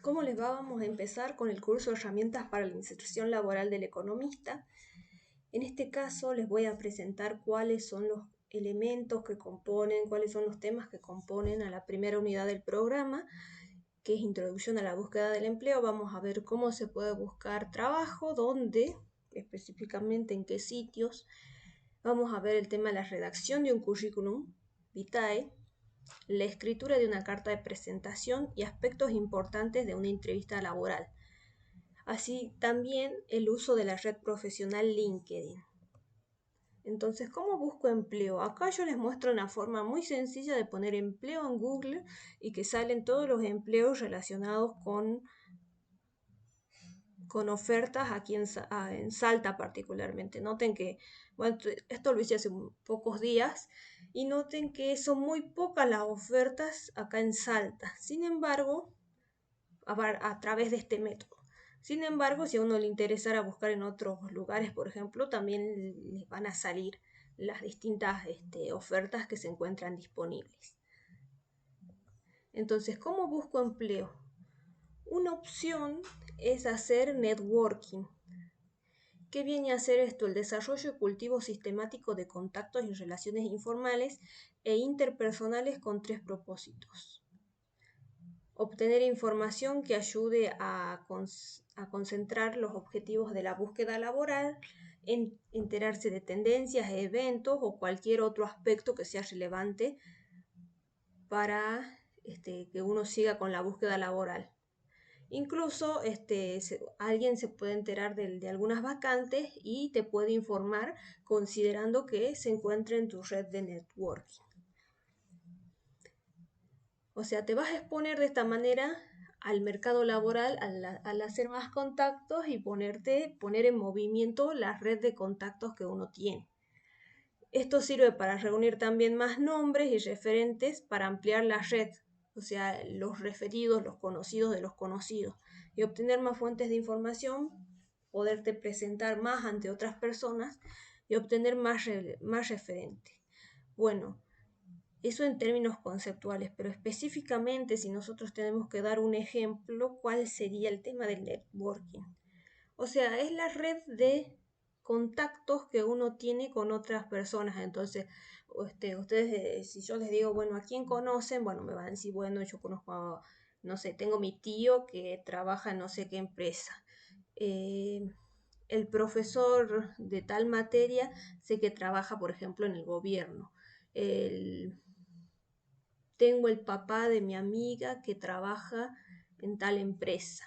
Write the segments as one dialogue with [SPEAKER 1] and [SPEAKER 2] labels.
[SPEAKER 1] ¿Cómo les va? Vamos a empezar con el curso de herramientas para la inserción laboral del economista. En este caso les voy a presentar cuáles son los elementos que componen, cuáles son los temas que componen a la primera unidad del programa, que es Introducción a la búsqueda del empleo. Vamos a ver cómo se puede buscar trabajo, dónde, específicamente en qué sitios. Vamos a ver el tema de la redacción de un currículum vitae, la escritura de una carta de presentación y aspectos importantes de una entrevista laboral. Así también el uso de la red profesional LinkedIn. Entonces, ¿cómo busco empleo? Acá yo les muestro una forma muy sencilla de poner empleo en Google y que salen todos los empleos relacionados con ofertas aquí en Salta particularmente. Noten que, bueno, esto lo hice hace pocos días y noten que son muy pocas las ofertas acá en Salta. Sin embargo, a través de este método. Sin embargo, si a uno le interesara buscar en otros lugares, por ejemplo, también les van a salir las distintas ofertas que se encuentran disponibles. Entonces, ¿cómo busco empleo? Una opción es hacer networking. ¿Qué viene a hacer esto? El desarrollo y cultivo sistemático de contactos y relaciones informales e interpersonales con tres propósitos. Obtener información que ayude a concentrar los objetivos de la búsqueda laboral, enterarse de tendencias, eventos o cualquier otro aspecto que sea relevante para que uno siga con la búsqueda laboral. Incluso alguien se puede enterar de algunas vacantes y te puede informar considerando que se encuentra en tu red de networking. O sea, te vas a exponer de esta manera al mercado laboral al hacer más contactos y poner en movimiento la red de contactos que uno tiene. Esto sirve para reunir también más nombres y referentes para ampliar la red, o sea, los referidos, los conocidos de los conocidos, y obtener más fuentes de información, poderte presentar más ante otras personas y obtener más referentes. Bueno, eso en términos conceptuales, pero específicamente si nosotros tenemos que dar un ejemplo, ¿cuál sería el tema del networking? O sea, es la red de contactos que uno tiene con otras personas. Entonces, ustedes, si yo les digo, bueno, ¿a quién conocen? Bueno, me van a decir, bueno, yo conozco, no sé, tengo mi tío que trabaja en no sé qué empresa. El profesor de tal materia sé que trabaja, por ejemplo, en el gobierno. Tengo el papá de mi amiga que trabaja en tal empresa.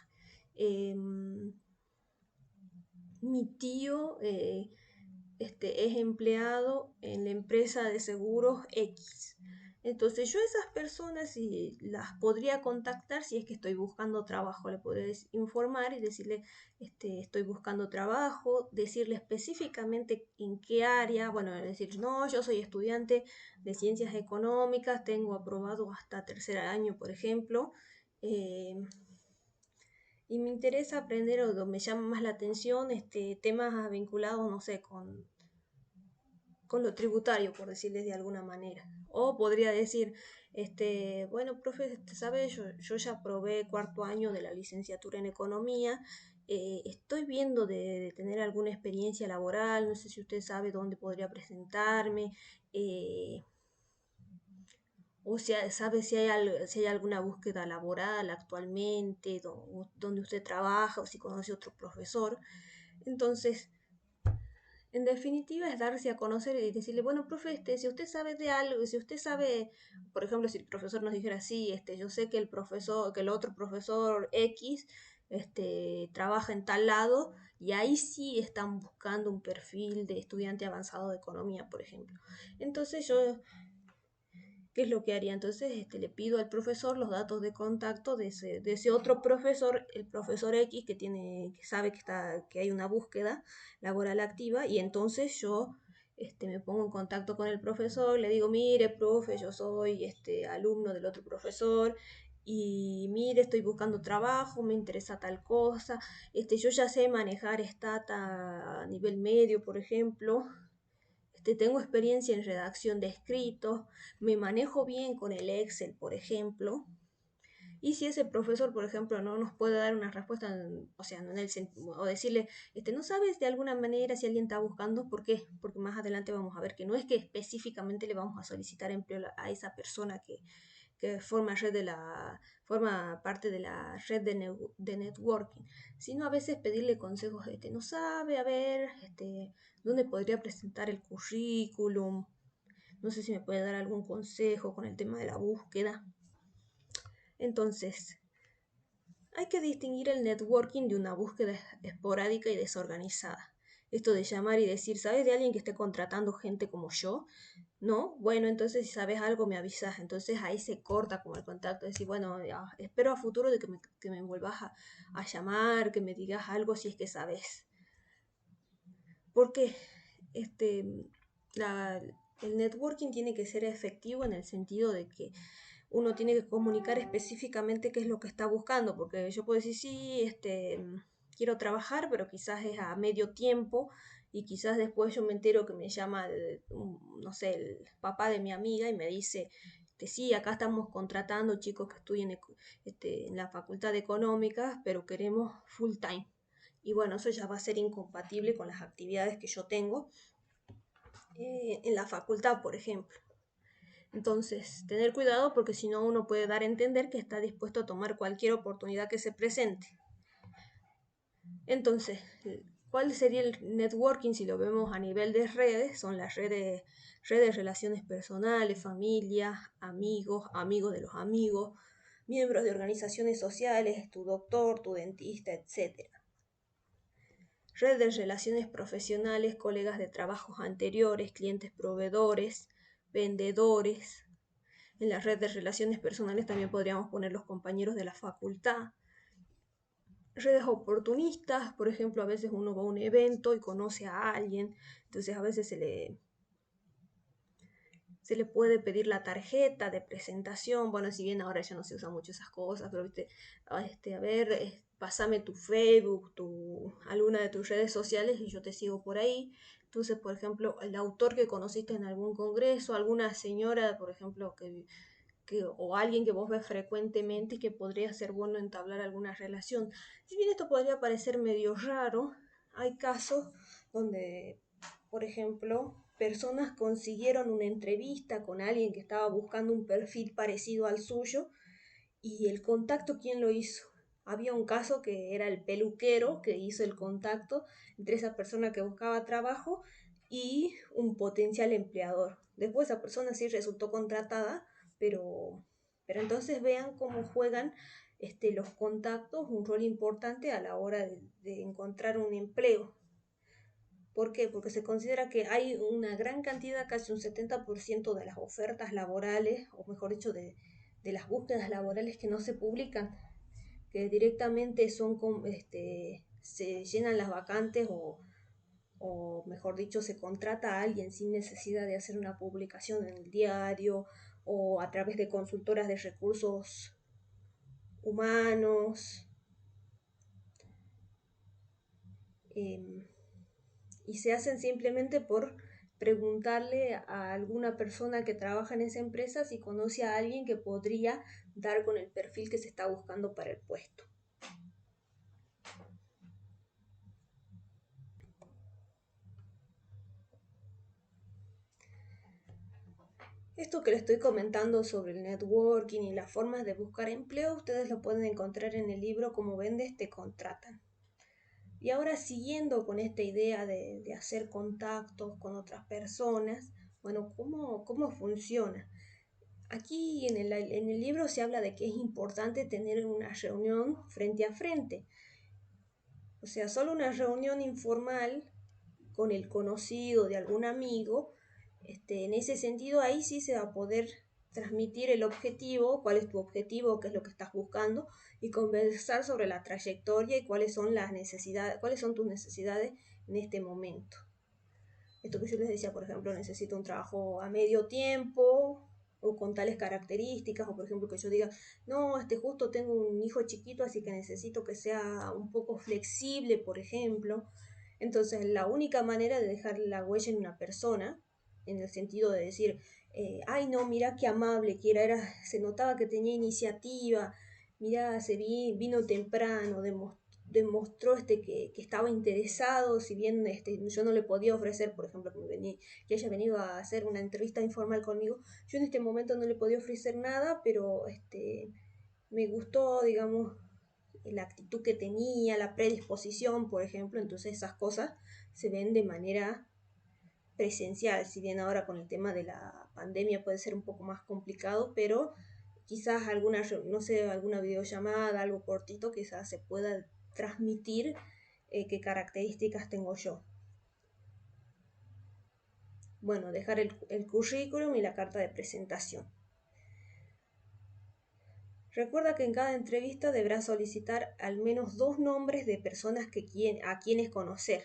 [SPEAKER 1] Mi tío es empleado en la empresa de seguros X. Entonces yo a esas personas las podría contactar si es que estoy buscando trabajo. Le podría informar y decirle, estoy buscando trabajo, decirle específicamente en qué área. Bueno, decir, no, yo soy estudiante de ciencias económicas, tengo aprobado hasta tercer año, por ejemplo. Y me interesa aprender o me llama más la atención temas vinculados, no sé, con lo tributario, por decirles de alguna manera. O podría decir, bueno, profe, ¿sabe? Yo ya aprobé cuarto año de la licenciatura en economía, estoy viendo de tener alguna experiencia laboral, no sé si usted sabe dónde podría presentarme, o sea, sabe si hay alguna búsqueda laboral actualmente, donde usted trabaja, o si conoce otro profesor. Entonces, en definitiva es darse a conocer y decirle, bueno, profe, si usted sabe de algo, si usted sabe, por ejemplo, si el profesor nos dijera, sí, yo sé que que el otro profesor X, trabaja en tal lado, y ahí sí están buscando un perfil de estudiante avanzado de economía, por ejemplo. Entonces yo, ¿qué es lo que haría? Entonces le pido al profesor los datos de contacto de ese otro profesor, el profesor X, que sabe que hay una búsqueda laboral activa, y entonces yo me pongo en contacto con el profesor, le digo, mire, profe, yo soy alumno del otro profesor, y mire, estoy buscando trabajo, me interesa tal cosa, yo ya sé manejar Stata a nivel medio, por ejemplo, tengo experiencia en redacción de escritos, me manejo bien con el Excel, por ejemplo, Y si ese profesor, por ejemplo, no nos puede dar una respuesta, o sea, o decirle, no sabes de alguna manera si alguien está buscando, ¿por qué? Porque más adelante vamos a ver que no es que específicamente le vamos a solicitar empleo a esa persona que forma parte de la red de networking, sino a veces pedirle consejos, no sabe, a ver, dónde podría presentar el currículum, no sé si me puede dar algún consejo con el tema de la búsqueda. Entonces, hay que distinguir el networking de una búsqueda esporádica y desorganizada. Esto de llamar y decir, ¿sabes de alguien que esté contratando gente como yo? ¿No? Bueno, entonces si sabes algo me avisas. Entonces ahí se corta como el contacto. Decir, bueno, ya, espero a futuro de que me vuelvas a llamar, que me digas algo si es que sabes. Porque este, el networking tiene que ser efectivo en el sentido de que uno tiene que comunicar específicamente qué es lo que está buscando, porque yo puedo decir, sí, quiero trabajar, pero quizás es a medio tiempo y quizás después yo me entero que me llama, no sé, el papá de mi amiga y me dice, sí, acá estamos contratando chicos que estudien en la Facultad de Económicas, pero queremos full time. Y bueno, eso ya va a ser incompatible con las actividades que yo tengo en la facultad, por ejemplo. Entonces, tener cuidado porque si no uno puede dar a entender que está dispuesto a tomar cualquier oportunidad que se presente. Entonces, ¿cuál sería el networking si lo vemos a nivel de redes? Son las redes relaciones personales, familia, amigos, amigos de los amigos, miembros de organizaciones sociales, tu doctor, tu dentista, etc. Redes relaciones profesionales, colegas de trabajos anteriores, clientes proveedores, vendedores. En la red de relaciones personales también podríamos poner los compañeros de la facultad. Redes oportunistas, por ejemplo, a veces uno va a un evento y conoce a alguien, entonces a veces se le puede pedir la tarjeta de presentación. Bueno, si bien ahora ya no se usan mucho esas cosas, pero a ver, pásame tu Facebook, alguna de tus redes sociales y yo te sigo por ahí. Entonces, por ejemplo, el autor que conociste en algún congreso, alguna señora, por ejemplo, o alguien que vos ves frecuentemente y que podría ser bueno entablar alguna relación. Si bien esto podría parecer medio raro, hay casos donde, por ejemplo, personas consiguieron una entrevista con alguien que estaba buscando un perfil parecido al suyo y el contacto, ¿quién lo hizo? Había un caso que era el peluquero que hizo el contacto entre esa persona que buscaba trabajo y un potencial empleador. Después esa persona sí resultó contratada, pero, pero entonces vean cómo juegan los contactos un rol importante a la hora de encontrar un empleo. ¿Por qué? Porque se considera que hay una gran cantidad, casi un 70% de las ofertas laborales, o mejor dicho, de las búsquedas laborales que no se publican, que directamente se llenan las vacantes o mejor dicho, se contrata a alguien sin necesidad de hacer una publicación en el diario o a través de consultoras de recursos humanos. Eh, y se hacen simplemente por preguntarle a alguna persona que trabaja en esa empresa si conoce a alguien que podría dar con el perfil que se está buscando para el puesto. Esto que les estoy comentando sobre el networking y las formas de buscar empleo, ustedes lo pueden encontrar en el libro Cómo vendes, te contratan. Y ahora siguiendo con esta idea de hacer contactos con otras personas, bueno, ¿cómo funciona? Aquí en el libro se habla de que es importante tener una reunión frente a frente. O sea, solo una reunión informal con el conocido de algún amigo, en ese sentido ahí sí se va a poder transmitir el objetivo, cuál es tu objetivo, qué es lo que estás buscando y conversar sobre la trayectoria y cuáles son las necesidades, cuáles son tus necesidades en este momento. Esto que yo les decía, por ejemplo, necesito un trabajo a medio tiempo o con tales características, o por ejemplo que yo diga, no, justo tengo un hijo chiquito, así que necesito que sea un poco flexible, por ejemplo. Entonces, la única manera de dejar la huella en una persona, en el sentido de decir, ay, no, mira qué amable que era, se notaba que tenía iniciativa, mirá, vino temprano, demostró que estaba interesado, si bien yo no le podía ofrecer, por ejemplo, que haya venido a hacer una entrevista informal conmigo, yo en este momento no le podía ofrecer nada, pero me gustó, digamos, la actitud que tenía, la predisposición, por ejemplo, entonces esas cosas se ven de manera presencial, si bien ahora con el tema de la pandemia puede ser un poco más complicado, pero quizás alguna, no sé, alguna videollamada, algo cortito, quizás se pueda transmitir qué características tengo yo. Bueno, dejar el currículum y la carta de presentación. Recuerda que en cada entrevista deberás solicitar al menos 2 nombres de personas a quienes conocer,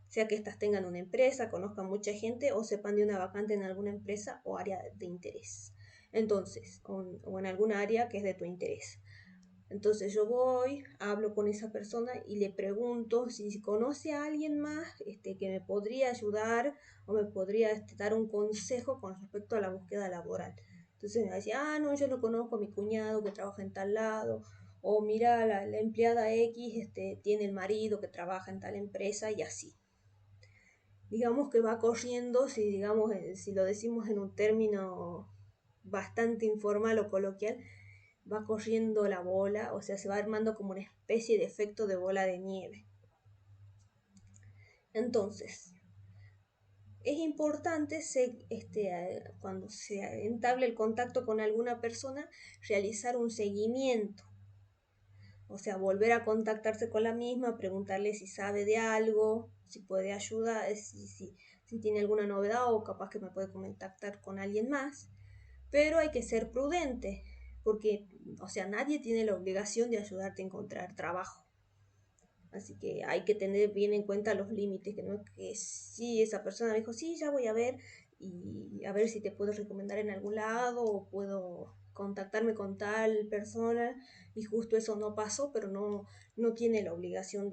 [SPEAKER 1] sea que éstas tengan una empresa, conozcan mucha gente o sepan de una vacante en alguna empresa o área de interés. Entonces, o en alguna área que es de tu interés. Entonces yo voy, hablo con esa persona y le pregunto si conoce a alguien más que me podría ayudar o me podría dar un consejo con respecto a la búsqueda laboral. Entonces me decía, no, yo lo conozco a mi cuñado que trabaja en tal lado, o mira, la empleada X tiene el marido que trabaja en tal empresa y así. Digamos que va corriendo, si lo decimos en un término bastante informal o coloquial, va corriendo la bola, o sea, se va armando como una especie de efecto de bola de nieve. Entonces, es importante cuando se entable el contacto con alguna persona, realizar un seguimiento. O sea, volver a contactarse con la misma, preguntarle si sabe de algo, si puede ayudar, si tiene alguna novedad o capaz que me puede contactar con alguien más. Pero hay que ser prudente, porque, o sea, nadie tiene la obligación de ayudarte a encontrar trabajo. Así que hay que tener bien en cuenta los límites, que no es que si esa persona me dijo, sí, ya voy a ver y a ver si te puedo recomendar en algún lado o puedo contactarme con tal persona y justo eso no pasó, pero no tiene la obligación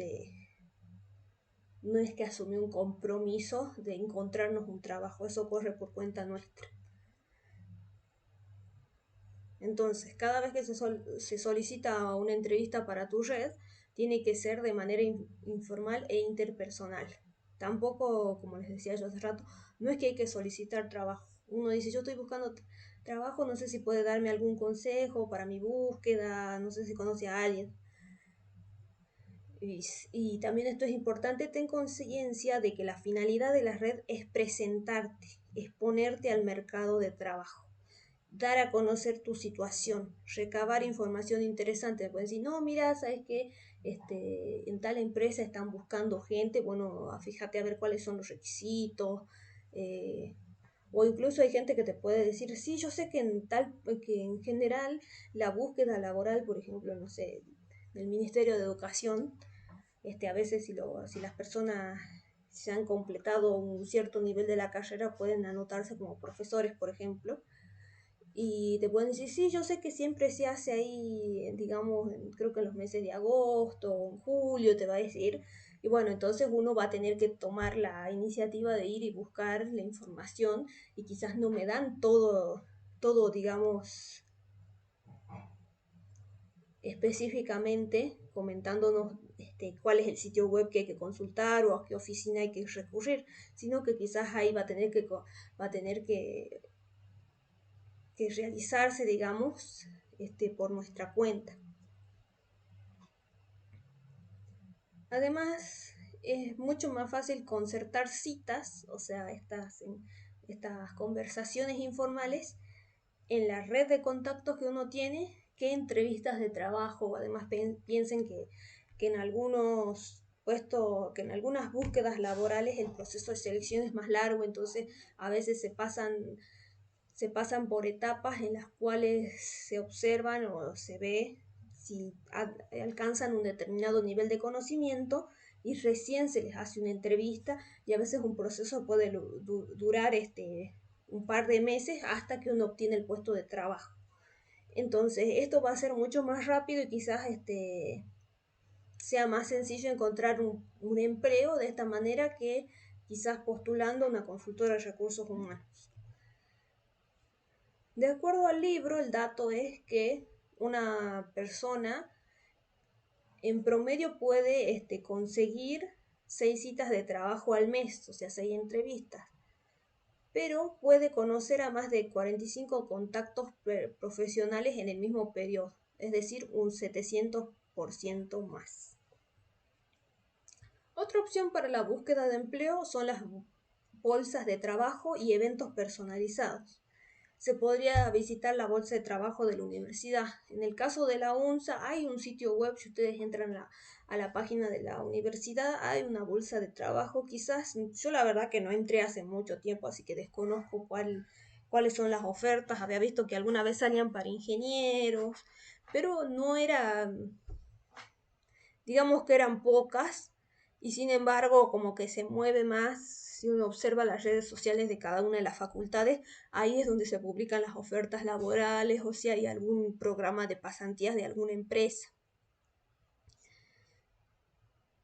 [SPEAKER 1] no es que asumió un compromiso de encontrarnos un trabajo, eso corre por cuenta nuestra. Entonces, cada vez que se solicita una entrevista para tu red, tiene que ser de manera informal e interpersonal. Tampoco, como les decía yo hace rato, no es que hay que solicitar trabajo. Uno dice, yo estoy buscando trabajo, no sé si puede darme algún consejo para mi búsqueda, no sé si conoce a alguien. Y también esto es importante, ten conciencia de que la finalidad de la red es presentarte, es ponerte al mercado de trabajo, dar a conocer tu situación, recabar información interesante. Pueden decir, no, mira, sabes que en tal empresa están buscando gente, bueno, fíjate a ver cuáles son los requisitos. eh, o incluso hay gente que te puede decir, sí, yo sé que en general la búsqueda laboral, por ejemplo, no sé, del Ministerio de Educación, a veces si las personas se han completado un cierto nivel de la carrera, pueden anotarse como profesores, por ejemplo, y te pueden decir, sí, yo sé que siempre se hace ahí, digamos, creo que en los meses de agosto o en julio te va a decir. Y bueno, entonces uno va a tener que tomar la iniciativa de ir y buscar la información y quizás no me dan todo, digamos, específicamente comentándonos cuál es el sitio web que hay que consultar o a qué oficina hay que recurrir, sino que quizás ahí va a tener que realizarse, digamos, por nuestra cuenta. Además, es mucho más fácil concertar citas, o sea, estas conversaciones informales en la red de contactos que uno tiene que entrevistas de trabajo. Además, piensen que en algunos puestos, que en algunas búsquedas laborales el proceso de selección es más largo, entonces a veces se pasan por etapas en las cuales se observan o se ve si alcanzan un determinado nivel de conocimiento y recién se les hace una entrevista y a veces un proceso puede durar un par de meses hasta que uno obtiene el puesto de trabajo. Entonces esto va a ser mucho más rápido y quizás sea más sencillo encontrar un empleo de esta manera que quizás postulando a una consultora de recursos humanos. De acuerdo al libro, el dato es que una persona en promedio puede conseguir 6 citas de trabajo al mes, o sea, 6 entrevistas, pero puede conocer a más de 45 contactos profesionales en el mismo periodo, es decir, un 700% más. Otra opción para la búsqueda de empleo son las bolsas de trabajo y eventos personalizados. Se podría visitar la bolsa de trabajo de la universidad. En el caso de la UNSA hay un sitio web, si ustedes entran a la página de la universidad, hay una bolsa de trabajo. Quizás, yo la verdad que no entré hace mucho tiempo, así que desconozco cuáles son las ofertas. Había visto que alguna vez salían para ingenieros, pero no era, digamos que eran pocas, y sin embargo como que se mueve más. Si uno observa las redes sociales de cada una de las facultades, ahí es donde se publican las ofertas laborales o si hay algún programa de pasantías de alguna empresa.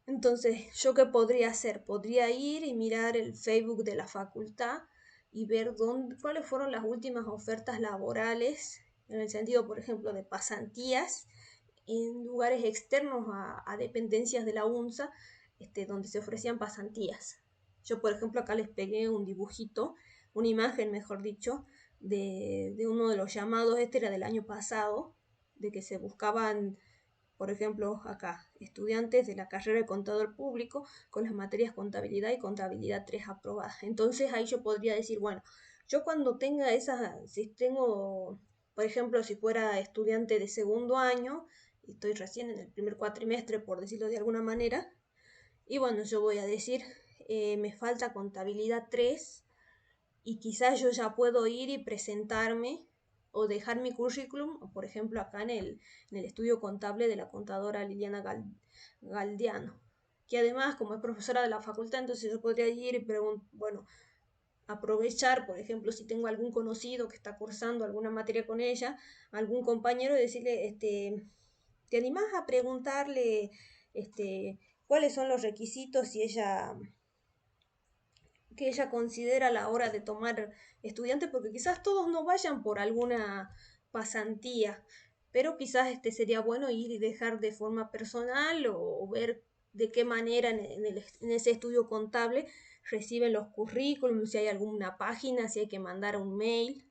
[SPEAKER 1] Entonces, ¿yo qué podría hacer? Podría ir y mirar el Facebook de la facultad y ver cuáles fueron las últimas ofertas laborales, en el sentido, por ejemplo, de pasantías en lugares externos a dependencias de la UNSA, donde se ofrecían pasantías. Yo, por ejemplo, acá les pegué un dibujito, una imagen, mejor dicho, de uno de los llamados, era del año pasado, de que se buscaban, por ejemplo, acá, estudiantes de la carrera de contador público con las materias contabilidad y contabilidad 3 aprobadas. Entonces ahí yo podría decir, bueno, yo cuando tenga si tengo, por ejemplo, si fuera estudiante de segundo año, y estoy recién en el primer cuatrimestre, por decirlo de alguna manera, y bueno, yo voy a decir, me falta contabilidad 3 y quizás yo ya puedo ir y presentarme o dejar mi currículum, por ejemplo, acá en el estudio contable de la contadora Liliana Galdiano, que además, como es profesora de la facultad, entonces yo podría ir y bueno, aprovechar, por ejemplo, si tengo algún conocido que está cursando alguna materia con ella, algún compañero, y decirle, ¿te animás a preguntarle cuáles son los requisitos que ella considera a la hora de tomar estudiantes? Porque quizás todos no vayan por alguna pasantía, pero quizás sería bueno ir y dejar de forma personal o ver de qué manera en ese estudio contable reciben los currículums, si hay alguna página, si hay que mandar un mail.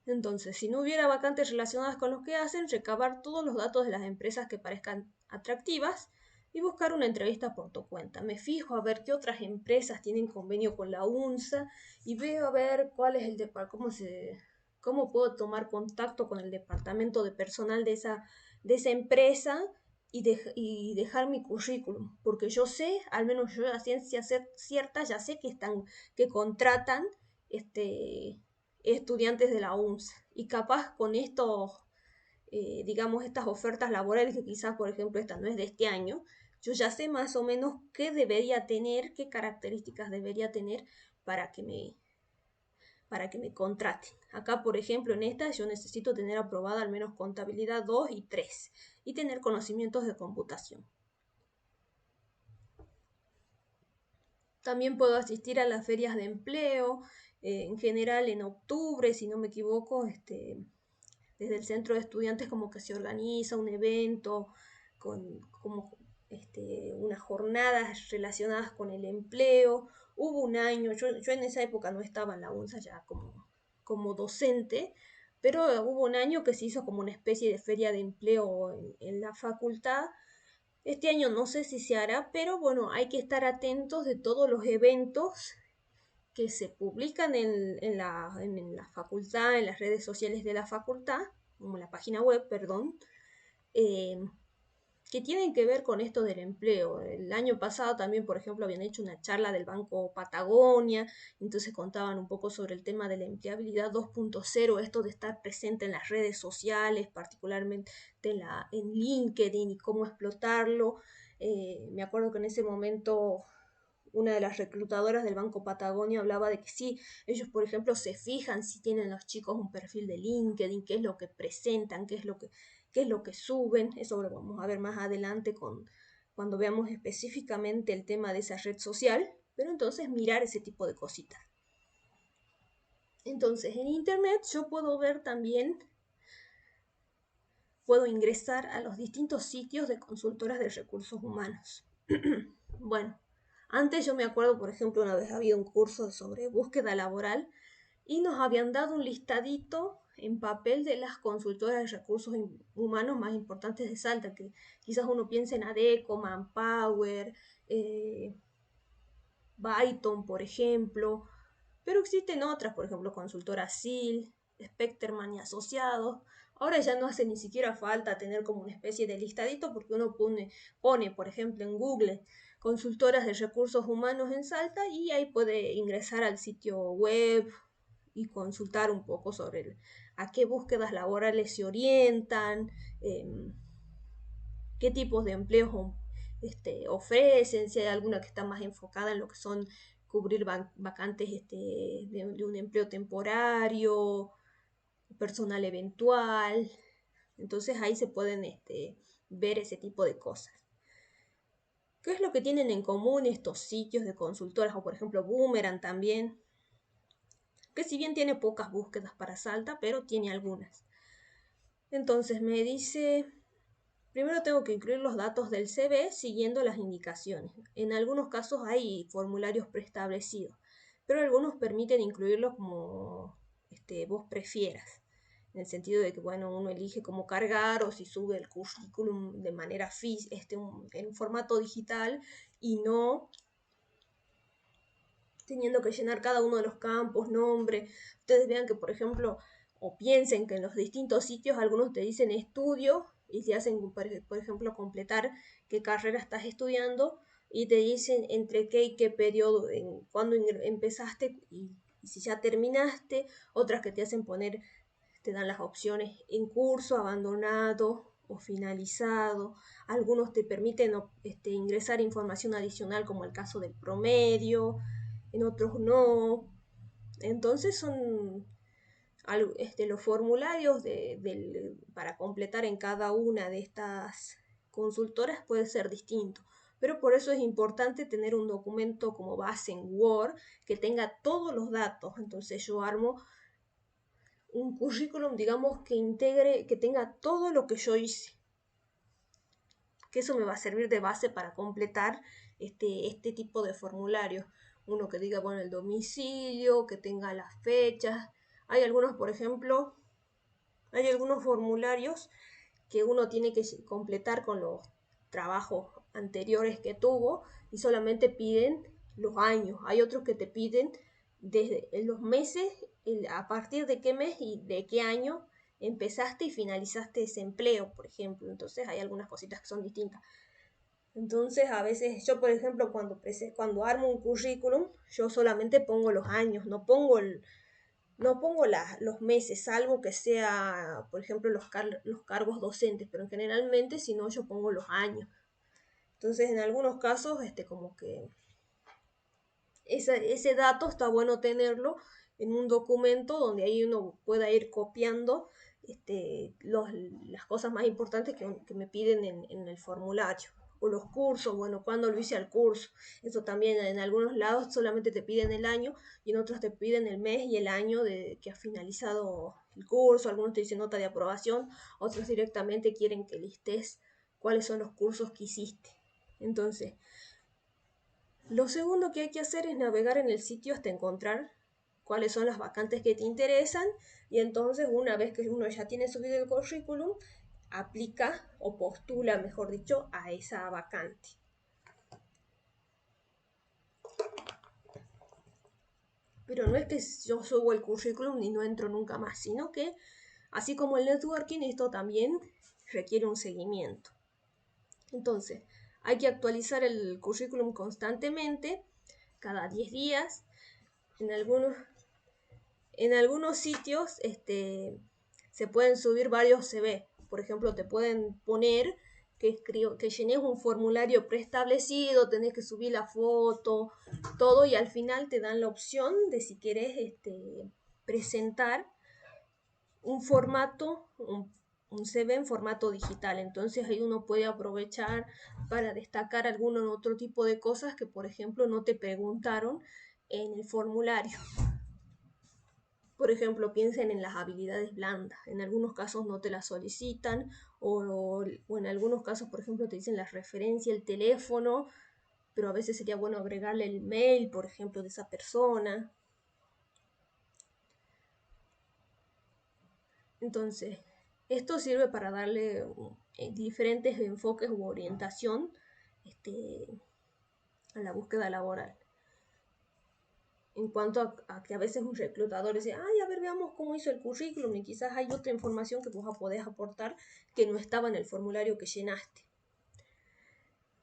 [SPEAKER 1] Entonces, si no hubiera vacantes relacionadas con lo que hacen, recabar todos los datos de las empresas que parezcan atractivas y buscar una entrevista por tu cuenta. Me fijo a ver qué otras empresas tienen convenio con la UNSA y veo a ver cuál es cómo puedo tomar contacto con el departamento de personal de esa empresa y dejar mi currículum, porque yo sé, al menos yo a ciencia cierta, ya sé que contratan estudiantes de la UNSA y capaz con digamos, estas ofertas laborales, que quizás, por ejemplo, esta no es de este año, yo ya sé más o menos qué debería tener, qué características debería tener para que me contraten. Acá, por ejemplo, en esta yo necesito tener aprobada al menos contabilidad 2 y 3 y tener conocimientos de computación. También puedo asistir a las ferias de empleo, en general en octubre, si no me equivoco, desde el centro de estudiantes como que se organiza un evento con como unas jornadas relacionadas con el empleo. Hubo un año, yo en esa época no estaba en la UNSA ya como docente, pero hubo un año que se hizo como una especie de feria de empleo en la facultad. Este año no sé si se hará, pero bueno, hay que estar atentos de todos los eventos que se publican en la facultad, en las redes sociales de la facultad, como la página web, perdón, eh, que tienen que ver con esto del empleo. El año pasado también, por ejemplo, habían hecho una charla del Banco Patagonia, entonces contaban un poco sobre el tema de la empleabilidad 2.0, esto de estar presente en las redes sociales, particularmente en LinkedIn y cómo explotarlo. Me acuerdo que en ese momento una de las reclutadoras del Banco Patagonia hablaba de que sí, ellos por ejemplo se fijan si tienen los chicos un perfil de LinkedIn, qué es lo que presentan, qué es lo que suben. Eso lo vamos a ver más adelante cuando veamos específicamente el tema de esa red social, pero entonces mirar ese tipo de cositas. Entonces en internet yo puedo ver también puedo ingresar a los distintos sitios de consultoras de recursos humanos. Bueno, antes yo me acuerdo, por ejemplo, una vez había un curso sobre búsqueda laboral y nos habían dado un listadito en papel de las consultoras de recursos humanos más importantes de Salta, que quizás uno piense en ADECO, Manpower, Byton, por ejemplo, pero existen otras, por ejemplo, consultora SIL, Specterman y Asociados. Ahora ya no hace ni siquiera falta tener como una especie de listadito porque uno pone, por ejemplo, en Google consultoras de recursos humanos en Salta y ahí puede ingresar al sitio web y consultar un poco sobre a qué búsquedas laborales se orientan, qué tipos de empleos ofrecen, si hay alguna que está más enfocada en lo que son cubrir vacantes de un empleo temporario, personal eventual. Entonces ahí se pueden ver ese tipo de cosas. ¿Qué es lo que tienen en común estos sitios de consultoras? O por ejemplo Boomerang también, que si bien tiene pocas búsquedas para Salta, pero tiene algunas. Entonces me dice, primero tengo que incluir los datos del CV siguiendo las indicaciones. En algunos casos hay formularios preestablecidos, pero algunos permiten incluirlos como vos prefieras. En el sentido de que, bueno, uno elige cómo cargar o si sube el currículum de manera en un formato digital y no teniendo que llenar cada uno de los campos, nombre. Ustedes vean que, por ejemplo, o piensen que en los distintos sitios algunos te dicen estudio y te hacen, por ejemplo, completar qué carrera estás estudiando y te dicen entre qué y qué periodo, cuándo empezaste y si ya terminaste. Otras que te hacen poner, te dan las opciones en curso, abandonado o finalizado. Algunos te permiten ingresar información adicional como el caso del promedio, en otros no. Entonces son los formularios para completar en cada una de estas consultoras puede ser distinto. Pero por eso es importante tener un documento como base en Word que tenga todos los datos. Entonces yo armo un currículum, digamos, que integre, que tenga todo lo que yo hice. Que eso me va a servir de base para completar este tipo de formularios. Uno que diga, bueno, el domicilio, que tenga las fechas. Hay algunos, por ejemplo, hay algunos formularios que uno tiene que completar con los trabajos anteriores que tuvo y solamente piden los años. Hay otros que te piden desde los meses, a partir de qué mes y de qué año empezaste y finalizaste ese empleo, por ejemplo. Entonces hay algunas cositas que son distintas. Entonces a veces yo, por ejemplo, cuando armo un currículum, yo solamente pongo los años, no pongo los meses, salvo que sea, por ejemplo, los cargos docentes, pero generalmente si no yo pongo los años. Entonces en algunos casos como que ese dato está bueno tenerlo en un documento donde ahí uno pueda ir copiando las cosas más importantes que me piden en el formulario. O los cursos, bueno, cuando lo hice al curso. Eso también en algunos lados solamente te piden el año y en otros te piden el mes y el año de que has finalizado el curso. Algunos te dicen nota de aprobación, otros directamente quieren que listes cuáles son los cursos que hiciste. Entonces, lo segundo que hay que hacer es navegar en el sitio hasta encontrar cuáles son las vacantes que te interesan y entonces una vez que uno ya tiene subido el currículum, aplica o postula, mejor dicho, a esa vacante. Pero no es que yo subo el currículum y no entro nunca más, sino que, así como el networking, esto también requiere un seguimiento. Entonces, hay que actualizar el currículum constantemente, cada 10 días. En algunos sitios se pueden subir varios CV. Por ejemplo, te pueden poner que llenes un formulario preestablecido, tenés que subir la foto, todo, y al final te dan la opción de si querés presentar un formato, un CV en formato digital. Entonces ahí uno puede aprovechar para destacar algún otro tipo de cosas que, por ejemplo, no te preguntaron en el formulario. Por ejemplo, piensen en las habilidades blandas. En algunos casos no te las solicitan o en algunos casos, por ejemplo, te dicen la referencia, el teléfono, pero a veces sería bueno agregarle el mail, por ejemplo, de esa persona. Entonces, esto sirve para darle diferentes enfoques u orientación a la búsqueda laboral. En cuanto a que a veces un reclutador dice, ay, a ver, veamos cómo hizo el currículum y quizás hay otra información que vos podés aportar que no estaba en el formulario que llenaste.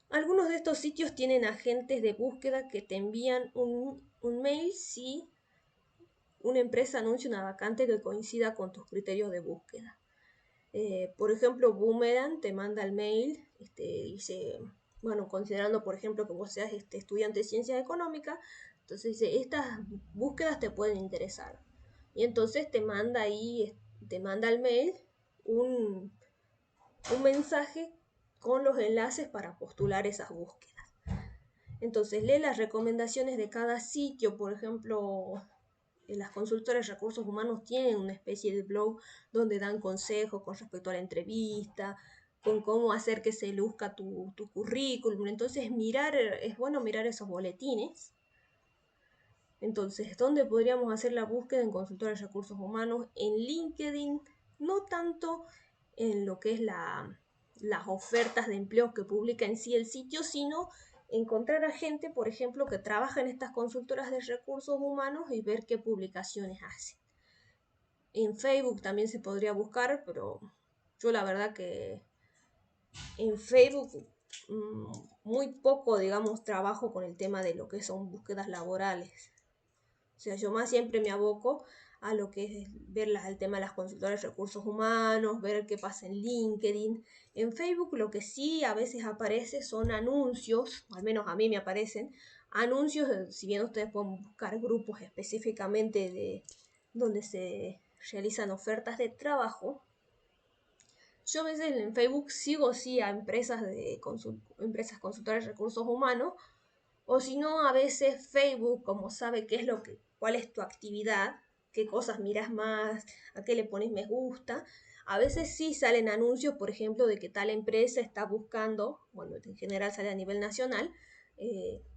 [SPEAKER 1] Algunos de estos sitios tienen agentes de búsqueda que te envían un mail si una empresa anuncia una vacante que coincida con tus criterios de búsqueda. Por ejemplo, Boomerang te manda el mail, dice, bueno, considerando por ejemplo que vos seas estudiante de ciencias económicas, entonces dice, estas búsquedas te pueden interesar. Y entonces te manda ahí, te manda el mail un mensaje con los enlaces para postular esas búsquedas. Entonces lee las recomendaciones de cada sitio, por ejemplo, las consultoras de recursos humanos tienen una especie de blog donde dan consejos con respecto a la entrevista, con cómo hacer que se luzca tu currículum. Entonces es bueno mirar esos boletines. Entonces, ¿dónde podríamos hacer la búsqueda en consultoras de recursos humanos? En LinkedIn, no tanto en lo que es las ofertas de empleo que publica en sí el sitio, sino encontrar a gente, por ejemplo, que trabaja en estas consultoras de recursos humanos y ver qué publicaciones hacen. En Facebook también se podría buscar, pero yo la verdad que en Facebook muy poco, digamos, trabajo con el tema de lo que son búsquedas laborales. O sea, yo más siempre me aboco a lo que es ver el tema de las consultoras de recursos humanos, ver qué pasa en LinkedIn. En Facebook lo que sí a veces aparece son anuncios, o al menos a mí me aparecen, anuncios, si bien ustedes pueden buscar grupos específicamente de donde se realizan ofertas de trabajo. Yo a veces en Facebook sigo sí a empresas empresas consultoras de recursos humanos, o si no, a veces Facebook, como sabe cuál es tu actividad, qué cosas miras más, a qué le pones me gusta, a veces sí salen anuncios, por ejemplo, de que tal empresa está buscando, bueno, en general sale a nivel nacional,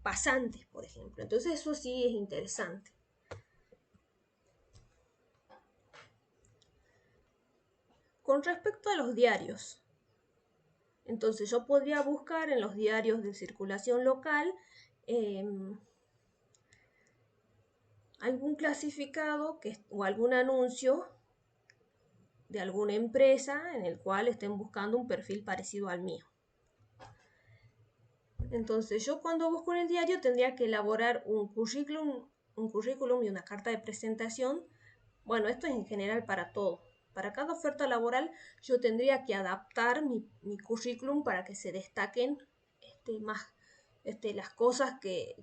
[SPEAKER 1] pasantes, por ejemplo. Entonces eso sí es interesante. Con respecto a los diarios, entonces yo podría buscar en los diarios de circulación local algún clasificado o algún anuncio de alguna empresa en el cual estén buscando un perfil parecido al mío. Entonces yo cuando busco en el diario tendría que elaborar un currículum y una carta de presentación. Bueno, esto es en general para todo. Para cada oferta laboral yo tendría que adaptar mi currículum para que se destaquen más las cosas que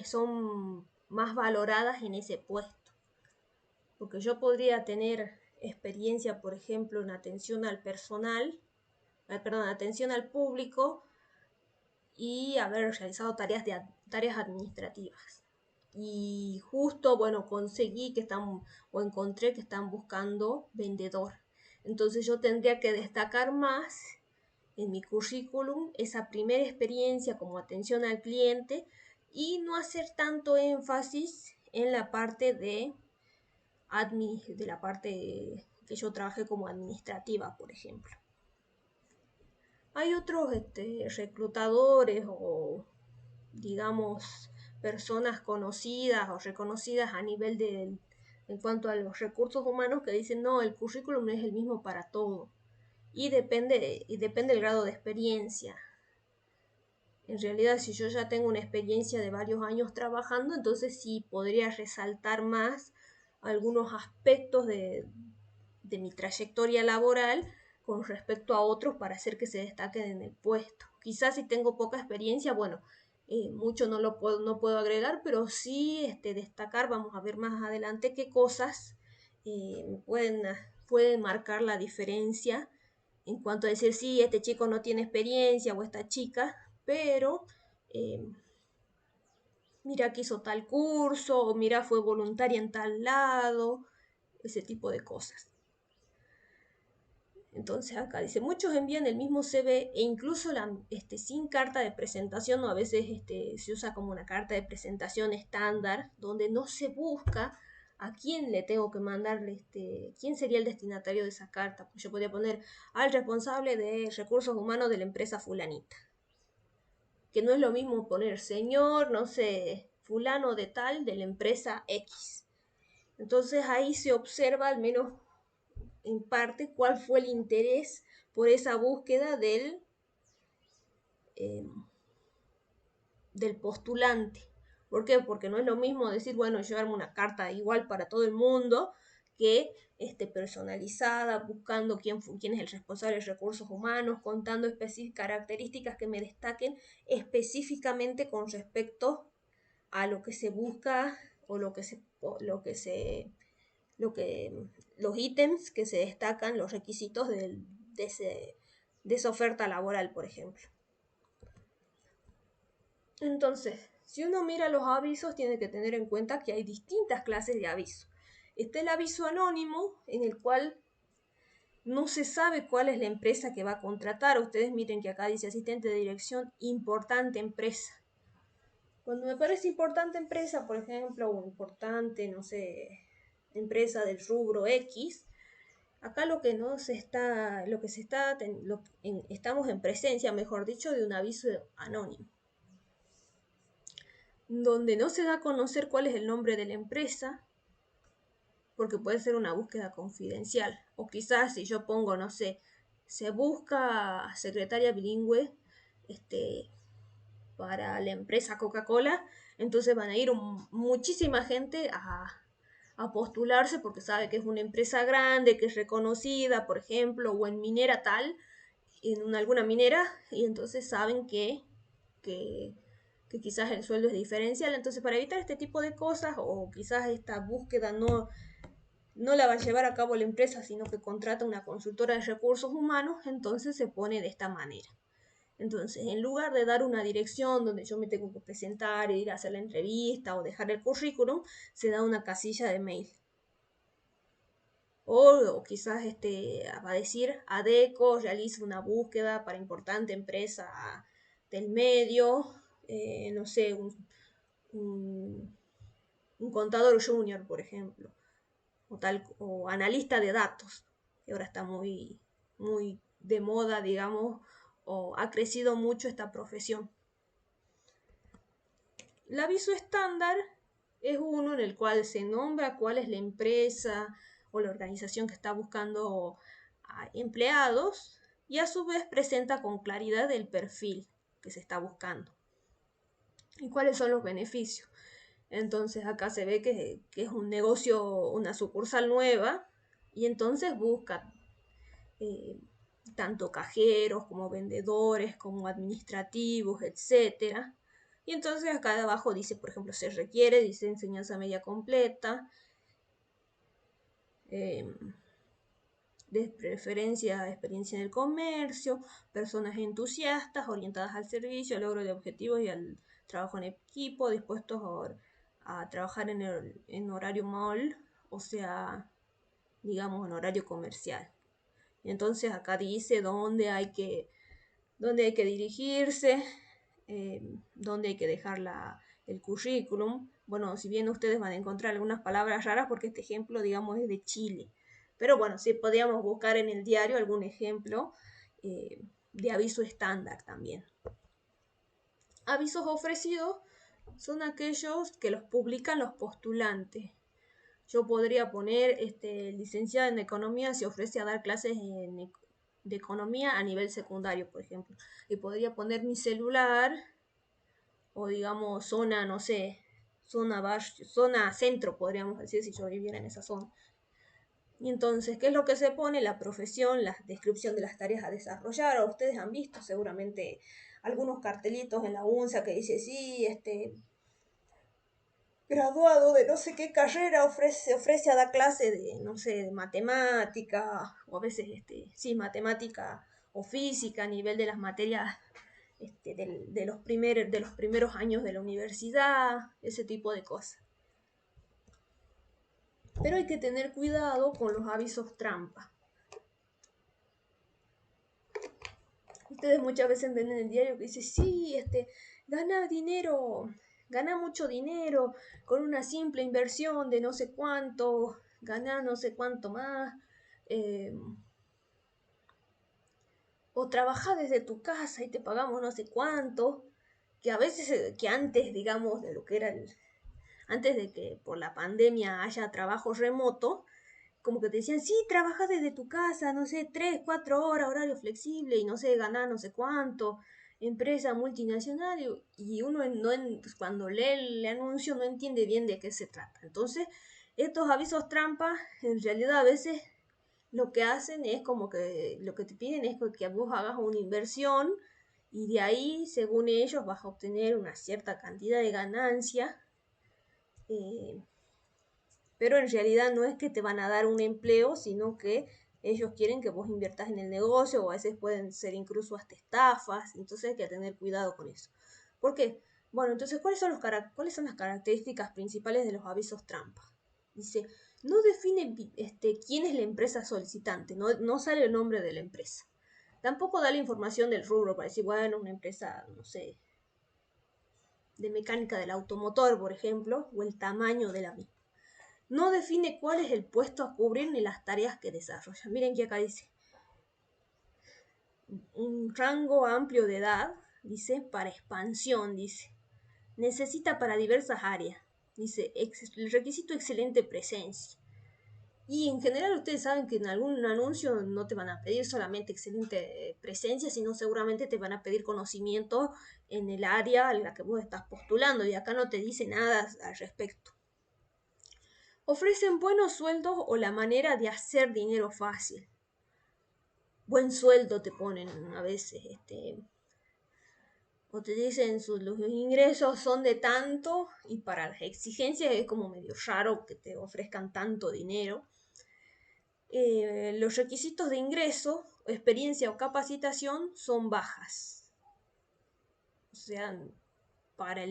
[SPEAKER 1] son más valoradas en ese puesto. Porque yo podría tener experiencia, por ejemplo, en atención al personal, atención al público y haber realizado tareas administrativas. Y justo, bueno, conseguí o encontré que están buscando vendedor. Entonces yo tendría que destacar más en mi currículum esa primera experiencia como atención al cliente y no hacer tanto énfasis en la parte de la parte que yo trabajé como administrativa, por ejemplo. Hay otros reclutadores o, digamos, personas conocidas o reconocidas a nivel en cuanto a los recursos humanos que dicen, no, el currículum no es el mismo para todo. Y depende del grado de experiencia. En realidad, si yo ya tengo una experiencia de varios años trabajando, entonces sí podría resaltar más algunos aspectos de mi trayectoria laboral con respecto a otros para hacer que se destaquen en el puesto. Quizás si tengo poca experiencia, bueno, mucho no puedo agregar, pero sí destacar, vamos a ver más adelante qué cosas pueden marcar la diferencia en cuanto a decir, sí, este chico no tiene experiencia o esta chica, pero mira que hizo tal curso, o mira fue voluntaria en tal lado, ese tipo de cosas. Entonces acá dice, muchos envían el mismo CV e incluso sin carta de presentación, o a veces se usa como una carta de presentación estándar, donde no se busca a quién le tengo que mandarle, quién sería el destinatario de esa carta. Pues yo podría poner al responsable de recursos humanos de la empresa fulanita. Que no es lo mismo poner señor, no sé, fulano de tal de la empresa X. Entonces ahí se observa al menos en parte cuál fue el interés por esa búsqueda eh, del postulante. ¿Por qué? Porque no es lo mismo decir, bueno, llevarme una carta igual para todo el mundo que personalizada, buscando quién es el responsable de recursos humanos, contando características que me destaquen específicamente con respecto a lo que se busca o los ítems que se destacan, los requisitos de esa oferta laboral, por ejemplo. Entonces, si uno mira los avisos, tiene que tener en cuenta que hay distintas clases de aviso. Está el aviso anónimo, en el cual no se sabe cuál es la empresa que va a contratar. Ustedes miren que acá dice asistente de dirección, importante empresa. Cuando me parece importante empresa, por ejemplo, o importante, no sé, empresa del rubro X, acá estamos en presencia, mejor dicho, de un aviso anónimo, donde no se da a conocer cuál es el nombre de la empresa, porque puede ser una búsqueda confidencial. O quizás si yo pongo, no sé, se busca secretaria bilingüe para la empresa Coca-Cola, entonces van a ir muchísima gente a postularse porque sabe que es una empresa grande, que es reconocida, por ejemplo, o en minera tal, en alguna minera, y entonces saben que, que quizás el sueldo es diferencial. Entonces, para evitar este tipo de cosas, o quizás esta búsqueda no la va a llevar a cabo la empresa, sino que contrata una consultora de recursos humanos, entonces se pone de esta manera. Entonces, en lugar de dar una dirección donde yo me tengo que presentar, ir a hacer la entrevista o dejar el currículum, se da una casilla de mail. O quizás va a decir, ADECO realiza una búsqueda para importante empresa del medio, no sé, un contador junior, por ejemplo, o analista de datos, que ahora está muy de moda, digamos, o ha crecido mucho esta profesión. El aviso estándar es uno en el cual se nombra cuál es la empresa o la organización que está buscando a empleados, y a su vez presenta con claridad el perfil que se está buscando y cuáles son los beneficios. Entonces acá se ve que es un negocio, una sucursal nueva, y entonces busca tanto cajeros como vendedores, como administrativos, etcétera. Y entonces acá de abajo dice, por ejemplo, se requiere, dice enseñanza media completa, de preferencia experiencia en el comercio, personas entusiastas, orientadas al servicio, al logro de objetivos y al trabajo en equipo, dispuestos a trabajar en horario mall, o sea, digamos en horario comercial. Y entonces acá dice dónde hay que dirigirse, dónde hay que dejar el currículum. Bueno, si bien ustedes van a encontrar algunas palabras raras porque este ejemplo, digamos, es de Chile. Pero bueno, sí podríamos buscar en el diario algún ejemplo de aviso estándar también. Avisos ofrecidos son aquellos que los publican los postulantes. Yo podría poner, licenciada en economía, se ofrece a dar clases de economía a nivel secundario, por ejemplo. Y podría poner mi celular, o digamos zona, no sé, zona centro, podríamos decir, si yo viviera en esa zona. Y entonces, ¿qué es lo que se pone? La profesión, la descripción de las tareas a desarrollar. O ustedes han visto seguramente algunos cartelitos en la UNSA que dice, sí, graduado de no sé qué carrera ofrece a dar clase de, no sé, de matemática, o a veces, sí, matemática o física a nivel de las materias de los primeros años de la universidad, ese tipo de cosas. Pero hay que tener cuidado con los avisos trampa. Ustedes muchas veces ven en el diario que dice, sí, gana dinero, gana mucho dinero con una simple inversión de no sé cuánto, gana no sé cuánto más, eh, o trabaja desde tu casa y te pagamos no sé cuánto, que a veces, que antes, digamos, de lo que era antes de que por la pandemia haya trabajo remoto, como que te decían, sí, trabajas desde tu casa, no sé, 3, 4 horas, horario flexible, y no sé, ganar no sé cuánto, empresa multinacional, y uno pues, cuando lee el anuncio no entiende bien de qué se trata. Entonces, estos avisos trampa, en realidad a veces lo que hacen es como que lo que te piden es que vos hagas una inversión y de ahí, según ellos, vas a obtener una cierta cantidad de ganancia, eh, pero en realidad no es que te van a dar un empleo, sino que ellos quieren que vos inviertas en el negocio, o a veces pueden ser incluso hasta estafas, entonces hay que tener cuidado con eso. ¿Por qué? Bueno, entonces, ¿cuáles son las características principales de los avisos trampa? Dice, no define quién es la empresa solicitante, no sale el nombre de la empresa. Tampoco da la información del rubro para decir, bueno, una empresa, no sé, de mecánica del automotor, por ejemplo, o el tamaño de la misma. No define cuál es el puesto a cubrir ni las tareas que desarrolla. Miren que acá dice un rango amplio de edad, dice, para expansión, dice. Necesita para diversas áreas. Dice, el requisito excelente presencia. Y en general ustedes saben que en algún anuncio no te van a pedir solamente excelente presencia, sino seguramente te van a pedir conocimiento en el área en la que vos estás postulando, y acá no te dice nada al respecto. Ofrecen buenos sueldos o la manera de hacer dinero fácil. Buen sueldo te ponen a veces, o te dicen los ingresos son de tanto, y para las exigencias es como medio raro que te ofrezcan tanto dinero. Los requisitos de ingreso, experiencia o capacitación son bajas. O sea, para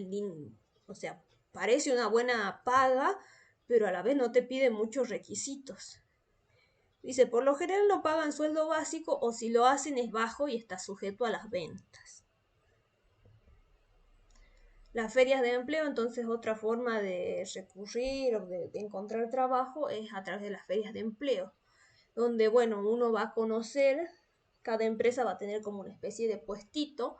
[SPEAKER 1] o sea, parece una buena paga, pero a la vez no te pide muchos requisitos. Dice, por lo general no pagan sueldo básico, o si lo hacen es bajo y está sujeto a las ventas. Las ferias de empleo, entonces, otra forma de recurrir o de encontrar trabajo es a través de las ferias de empleo, donde, bueno, uno va a conocer, cada empresa va a tener como una especie de puestito,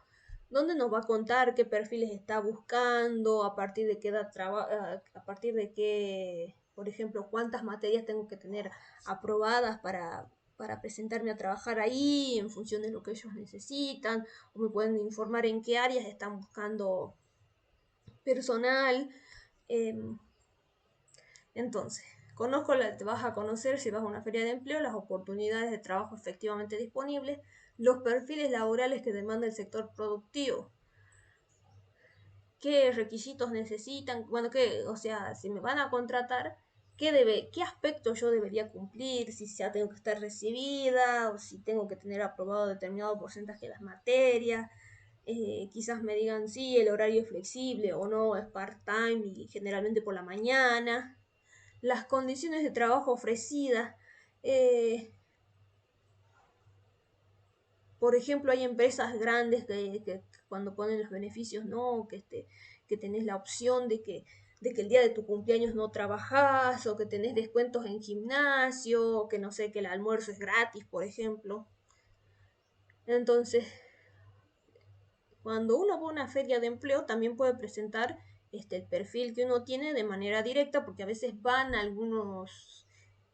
[SPEAKER 1] donde nos va a contar qué perfiles está buscando, a partir de qué edad trabaja, a partir de qué, por ejemplo, cuántas materias tengo que tener aprobadas para presentarme a trabajar ahí, en función de lo que ellos necesitan, o me pueden informar en qué áreas están buscando personal. Entonces, te vas a conocer, si vas a una feria de empleo, las oportunidades de trabajo efectivamente disponibles, los perfiles laborales que demanda el sector productivo, qué requisitos necesitan, bueno, o sea, si me van a contratar, qué aspectos yo debería cumplir, si ya tengo que estar recibida, o si tengo que tener aprobado determinado porcentaje de las materias. Quizás me digan sí, el horario es flexible o no, es part-time y generalmente por la mañana. Las condiciones de trabajo ofrecidas. eh, por ejemplo, hay empresas grandes que cuando ponen los beneficios, no, que tenés la opción de que el día de tu cumpleaños no trabajás, o que tenés descuentos en gimnasio, o que no sé, que el almuerzo es gratis, por ejemplo. Entonces, cuando uno va a una feria de empleo, también puede presentar el perfil que uno tiene de manera directa, porque a veces van algunos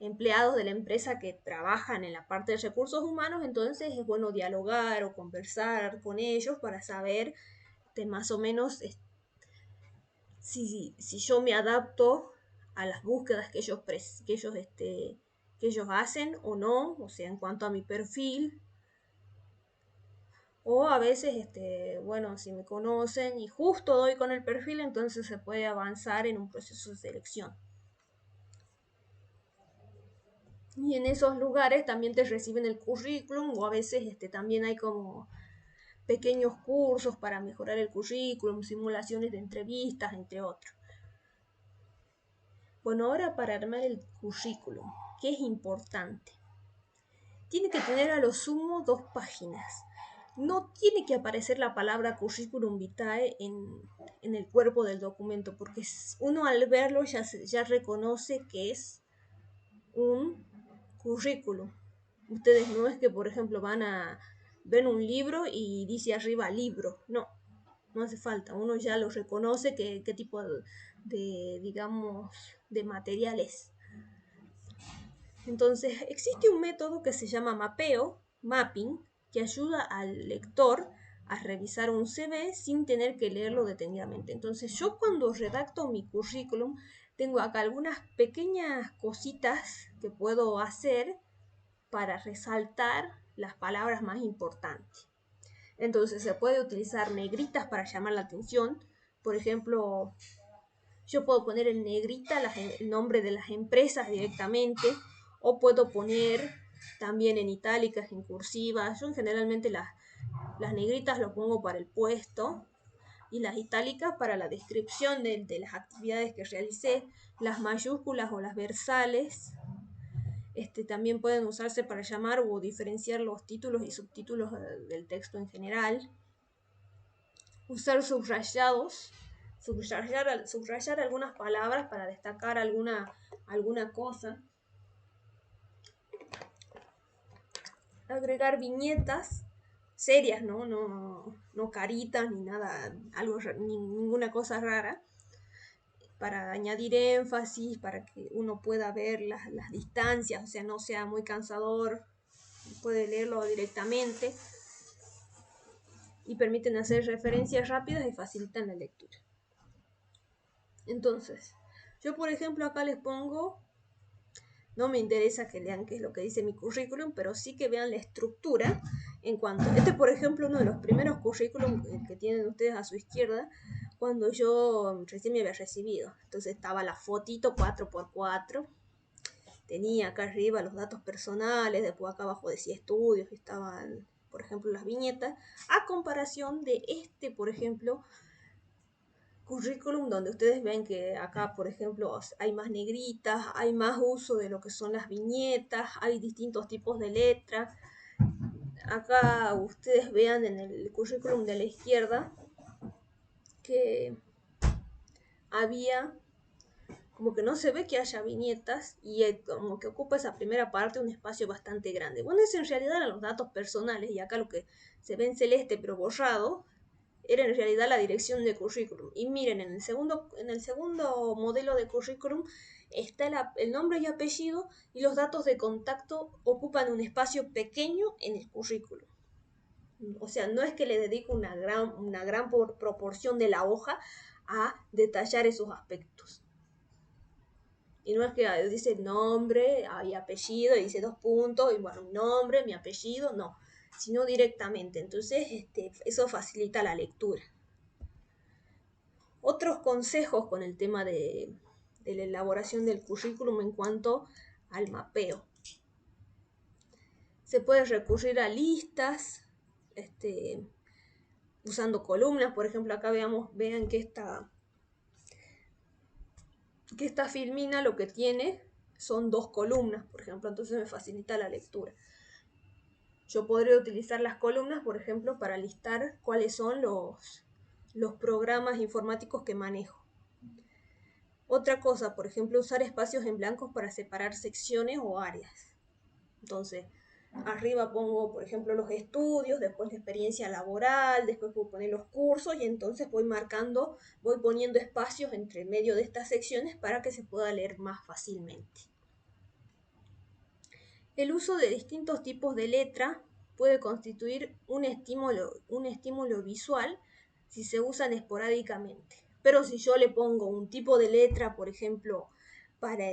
[SPEAKER 1] empleados de la empresa que trabajan en la parte de recursos humanos, entonces es bueno dialogar o conversar con ellos para saber más o menos si yo me adapto a las búsquedas que ellos hacen o no, o sea, en cuanto a mi perfil. O a veces, bueno, si me conocen y justo doy con el perfil, entonces se puede avanzar en un proceso de selección. Y en esos lugares también te reciben el currículum, o a veces también hay como pequeños cursos para mejorar el currículum, simulaciones de entrevistas, entre otros. Bueno, ahora para armar el currículum, ¿qué es importante? Tiene que tener a lo sumo 2 páginas. No tiene que aparecer la palabra curriculum vitae en el cuerpo del documento, porque uno al verlo ya reconoce que es un currículum. Ustedes no es que, por ejemplo, van a ver un libro y dice arriba libro. No, no hace falta. Uno ya lo reconoce qué tipo digamos, de material es. Entonces, existe un método que se llama mapeo, mapping, que ayuda al lector a revisar un CV sin tener que leerlo detenidamente. Entonces, yo cuando redacto mi currículum, tengo acá algunas pequeñas cositas que puedo hacer para resaltar las palabras más importantes. Entonces, se puede utilizar negritas para llamar la atención. Por ejemplo, yo puedo poner en negrita el nombre de las empresas directamente, o puedo poner también en itálicas, en cursivas. Yo generalmente las negritas lo pongo para el puesto y las itálicas para la descripción de las actividades que realicé. Las mayúsculas o las versales también pueden usarse para llamar o diferenciar los títulos y subtítulos del texto en general. Usar subrayados, subrayar algunas palabras para destacar alguna cosa. Agregar viñetas serias, no caritas ni nada, ninguna cosa rara, para añadir énfasis, para que uno pueda ver las distancias, o sea, no sea muy cansador, puede leerlo directamente y permiten hacer referencias rápidas y facilitan la lectura. Entonces, yo por ejemplo acá les pongo, no me interesa que lean qué es lo que dice mi currículum, pero sí que vean la estructura en cuanto, por ejemplo uno de los primeros currículum que tienen ustedes a su izquierda, cuando yo recién me había recibido. Entonces estaba la fotito 4x4, tenía acá arriba los datos personales, después acá abajo decía estudios, estaban por ejemplo las viñetas, a comparación de por ejemplo, currículum, donde ustedes ven que acá, por ejemplo, hay más negritas, hay más uso de lo que son las viñetas, hay distintos tipos de letra. Acá ustedes vean en el currículum de la izquierda que había, como que no se ve que haya viñetas y como que ocupa esa primera parte un espacio bastante grande. Bueno, es en realidad eran los datos personales, y acá lo que se ve en celeste pero borrado era en realidad la dirección de currículum. Y miren, en el segundo modelo de currículum está el nombre y apellido, y los datos de contacto ocupan un espacio pequeño en el currículum. O sea, no es que le dedico una gran proporción de la hoja a detallar esos aspectos. Y no es que dice nombre y apellido, y dice 2 puntos, y bueno, mi nombre, mi apellido, no, sino directamente. Entonces, eso facilita la lectura. Otros consejos con el tema de la elaboración del currículum en cuanto al mapeo. Se puede recurrir a listas, usando columnas. Por ejemplo, acá vean que esta filmina lo que tiene son 2 columnas, por ejemplo, entonces me facilita la lectura. Yo podría utilizar las columnas, por ejemplo, para listar cuáles son los programas informáticos que manejo. Otra cosa, por ejemplo, usar espacios en blancos para separar secciones o áreas. Entonces, arriba pongo, por ejemplo, los estudios, después la experiencia laboral, después puedo poner los cursos, y entonces voy poniendo espacios entre medio de estas secciones para que se pueda leer más fácilmente. El uso de distintos tipos de letra puede constituir un estímulo visual si se usan esporádicamente. Pero si yo le pongo un tipo de letra, por ejemplo, para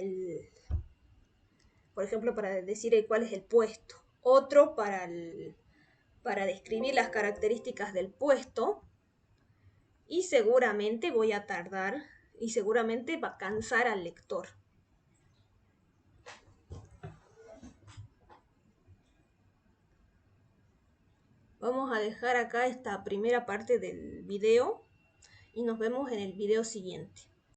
[SPEAKER 1] decir cuál es el puesto, otro para describir las características del puesto, y seguramente voy a tardar y seguramente va a cansar al lector. Vamos a dejar acá esta primera parte del video y nos vemos en el video siguiente.